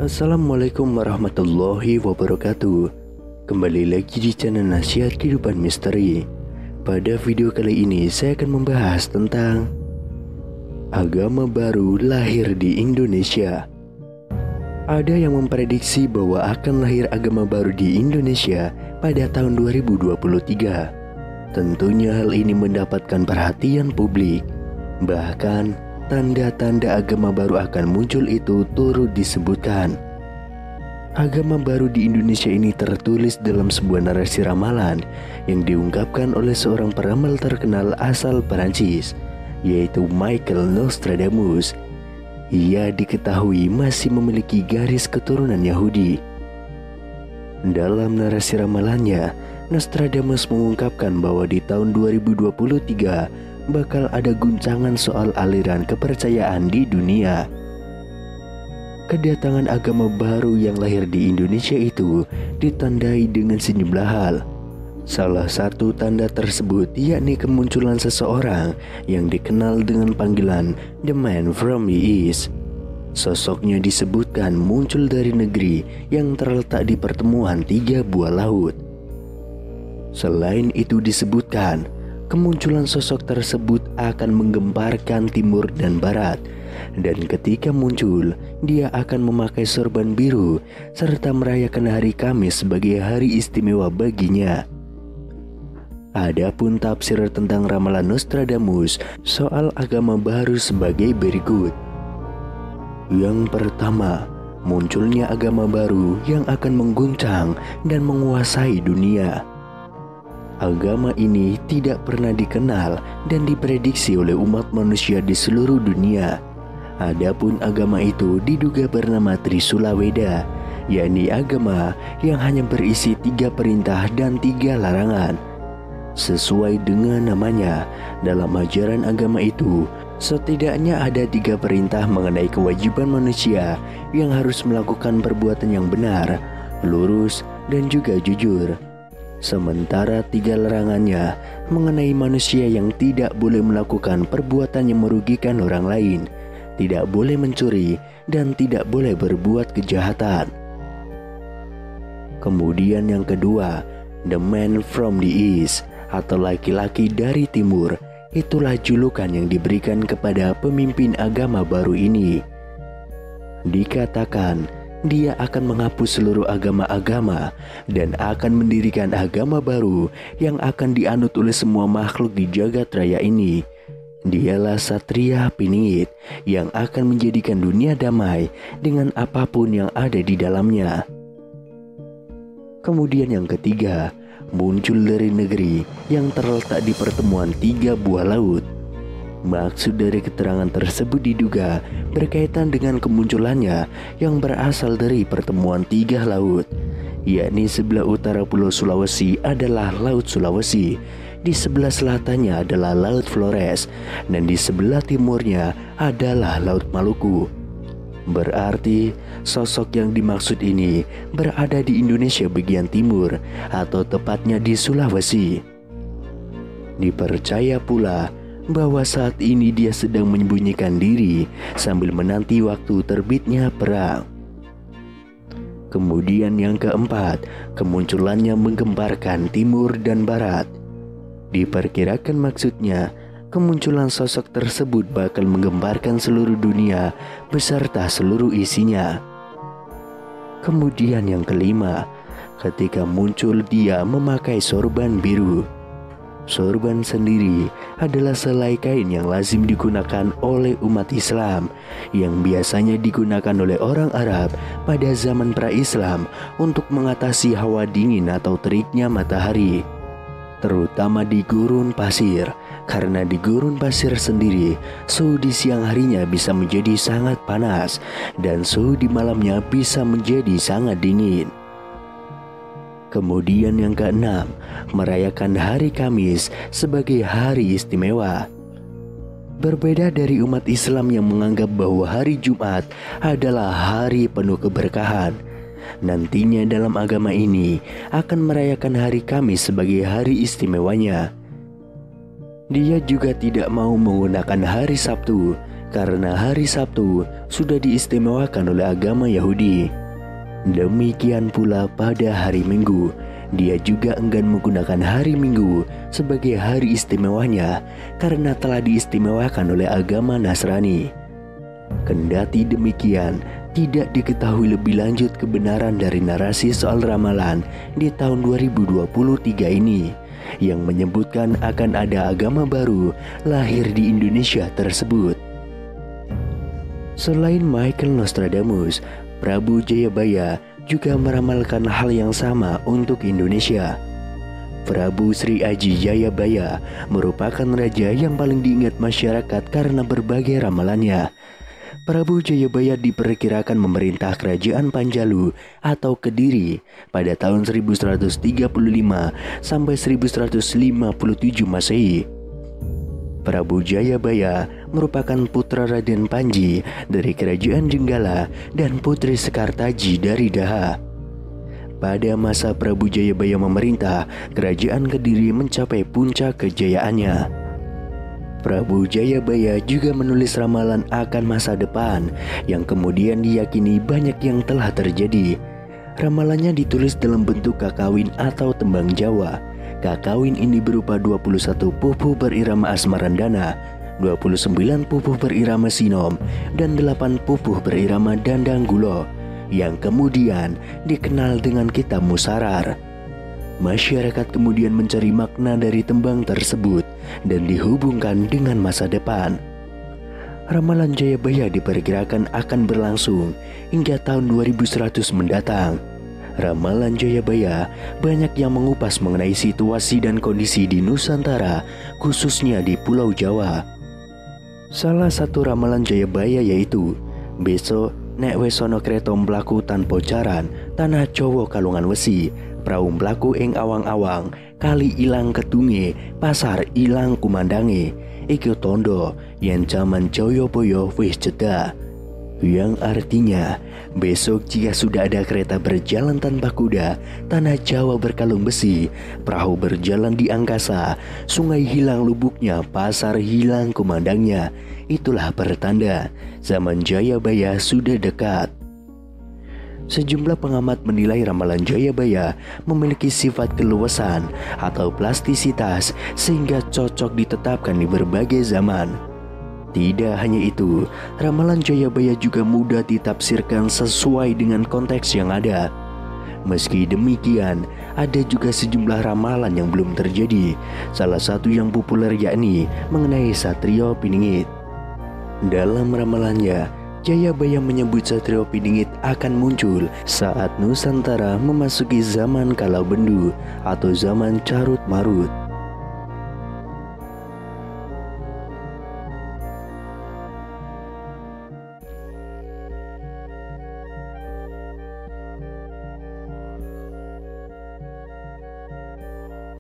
Assalamualaikum warahmatullahi wabarakatuh. Kembali lagi di channel Nasihat Kehidupan Misteri. Pada video kali ini saya akan membahas tentang agama baru lahir di Indonesia. Ada yang memprediksi bahwa akan lahir agama baru di Indonesia pada tahun 2023. Tentunya hal ini mendapatkan perhatian publik. Bahkan tanda-tanda agama baru akan muncul itu turut disebutkan. Agama baru di Indonesia ini tertulis dalam sebuah narasi ramalan yang diungkapkan oleh seorang peramal terkenal asal Perancis, yaitu Michael Nostradamus. Ia diketahui masih memiliki garis keturunan Yahudi. Dalam narasi ramalannya, Nostradamus mengungkapkan bahwa di tahun 2023 bakal ada guncangan soal aliran kepercayaan di dunia. Kedatangan agama baru yang lahir di Indonesia itu ditandai dengan sejumlah hal. Salah satu tanda tersebut yakni kemunculan seseorang yang dikenal dengan panggilan The Man from the East. Sosoknya disebutkan muncul dari negeri yang terletak di pertemuan tiga buah laut. Selain itu disebutkan kemunculan sosok tersebut akan menggemparkan timur dan barat, dan ketika muncul, dia akan memakai sorban biru serta merayakan hari Kamis sebagai hari istimewa baginya. Adapun tafsir tentang ramalan Nostradamus soal agama baru sebagai berikut. Yang pertama, munculnya agama baru yang akan mengguncang dan menguasai dunia. Agama ini tidak pernah dikenal dan diprediksi oleh umat manusia di seluruh dunia. Adapun agama itu diduga bernama Trisula Weda, yakni agama yang hanya berisi 3 perintah dan 3 larangan. Sesuai dengan namanya, dalam ajaran agama itu setidaknya ada 3 perintah mengenai kewajiban manusia yang harus melakukan perbuatan yang benar, lurus, dan juga jujur. Sementara 3 larangannya mengenai manusia yang tidak boleh melakukan perbuatan yang merugikan orang lain, tidak boleh mencuri, dan tidak boleh berbuat kejahatan. Kemudian yang kedua, The Man from the East atau laki-laki dari timur. Itulah julukan yang diberikan kepada pemimpin agama baru ini. Dikatakan dia akan menghapus seluruh agama-agama dan akan mendirikan agama baru yang akan dianut oleh semua makhluk di jagat raya ini. Dialah Satria Piningit yang akan menjadikan dunia damai dengan apapun yang ada di dalamnya. Kemudian yang ketiga, muncul dari negeri yang terletak di pertemuan 3 buah laut. Maksud dari keterangan tersebut diduga berkaitan dengan kemunculannya yang berasal dari pertemuan 3 laut, yakni sebelah utara Pulau Sulawesi adalah Laut Sulawesi, di sebelah selatannya adalah Laut Flores, dan di sebelah timurnya adalah Laut Maluku. Berarti sosok yang dimaksud ini berada di Indonesia bagian timur, atau tepatnya di Sulawesi. Dipercaya pula bahwa saat ini dia sedang menyembunyikan diri sambil menanti waktu terbitnya perang. Kemudian yang keempat, kemunculannya menggemparkan timur dan barat. Diperkirakan maksudnya kemunculan sosok tersebut bakal menggemparkan seluruh dunia beserta seluruh isinya. Kemudian yang kelima, ketika muncul dia memakai sorban biru. Sorban sendiri adalah selai kain yang lazim digunakan oleh umat Islam, yang biasanya digunakan oleh orang Arab pada zaman pra-Islam untuk mengatasi hawa dingin atau teriknya matahari, terutama di gurun pasir. Karena di gurun pasir sendiri, suhu di siang harinya bisa menjadi sangat panas dan suhu di malamnya bisa menjadi sangat dingin. Kemudian yang keenam, merayakan hari Kamis sebagai hari istimewa. Berbeda dari umat Islam yang menganggap bahwa hari Jumat adalah hari penuh keberkahan, nantinya dalam agama ini akan merayakan hari Kamis sebagai hari istimewanya. Dia juga tidak mau menggunakan hari Sabtu karena hari Sabtu sudah diistimewakan oleh agama Yahudi. Demikian pula pada hari Minggu, dia juga enggan menggunakan hari Minggu sebagai hari istimewanya karena telah diistimewakan oleh agama Nasrani. Kendati demikian, tidak diketahui lebih lanjut kebenaran dari narasi soal ramalan di tahun 2023 ini yang menyebutkan akan ada agama baru lahir di Indonesia tersebut. Selain Michael Nostradamus, Prabu Jayabaya juga meramalkan hal yang sama untuk Indonesia. Prabu Sri Aji Jayabaya merupakan raja yang paling diingat masyarakat karena berbagai ramalannya. Prabu Jayabaya diperkirakan memerintah kerajaan Panjalu atau Kediri pada tahun 1135 sampai 1157 Masehi. Prabu Jayabaya merupakan putra Raden Panji dari Kerajaan Jenggala dan Putri Sekartaji dari Daha. Pada masa Prabu Jayabaya memerintah, Kerajaan Kediri mencapai puncak kejayaannya. Prabu Jayabaya juga menulis ramalan akan masa depan yang kemudian diyakini banyak yang telah terjadi. Ramalannya ditulis dalam bentuk kakawin atau tembang Jawa. Kakawin ini berupa 21 pupuh berirama asmarandana, 29 pupuh berirama sinom, dan 8 pupuh berirama dandanggulo yang kemudian dikenal dengan kitab Musarar. Masyarakat kemudian mencari makna dari tembang tersebut dan dihubungkan dengan masa depan. Ramalan Jayabaya diperkirakan akan berlangsung hingga tahun 2100 mendatang. Ramalan Jayabaya banyak yang mengupas mengenai situasi dan kondisi di Nusantara, khususnya di Pulau Jawa. Salah satu ramalan Jayabaya yaitu, besok nek wis ana kreta mlaku tanpa jaran, tanah Jawa kalungan wesi, prau mlaku ing awang-awang, kali ilang ketunge, pasar ilang kumandange. Iki tondo yen jaman Jayabaya wis jeda. Yang artinya, besok jika sudah ada kereta berjalan tanpa kuda, tanah Jawa berkalung besi, perahu berjalan di angkasa, sungai hilang lubuknya, pasar hilang kumandangnya, itulah pertanda zaman Jayabaya sudah dekat. Sejumlah pengamat menilai ramalan Jayabaya memiliki sifat keluasan atau plastisitas sehingga cocok ditetapkan di berbagai zaman. Tidak hanya itu, ramalan Jayabaya juga mudah ditafsirkan sesuai dengan konteks yang ada. Meski demikian, ada juga sejumlah ramalan yang belum terjadi. Salah satu yang populer yakni mengenai Satrio Piningit. Dalam ramalannya, Jayabaya menyebut Satrio Piningit akan muncul saat Nusantara memasuki zaman Kalabendu atau zaman Carut Marut.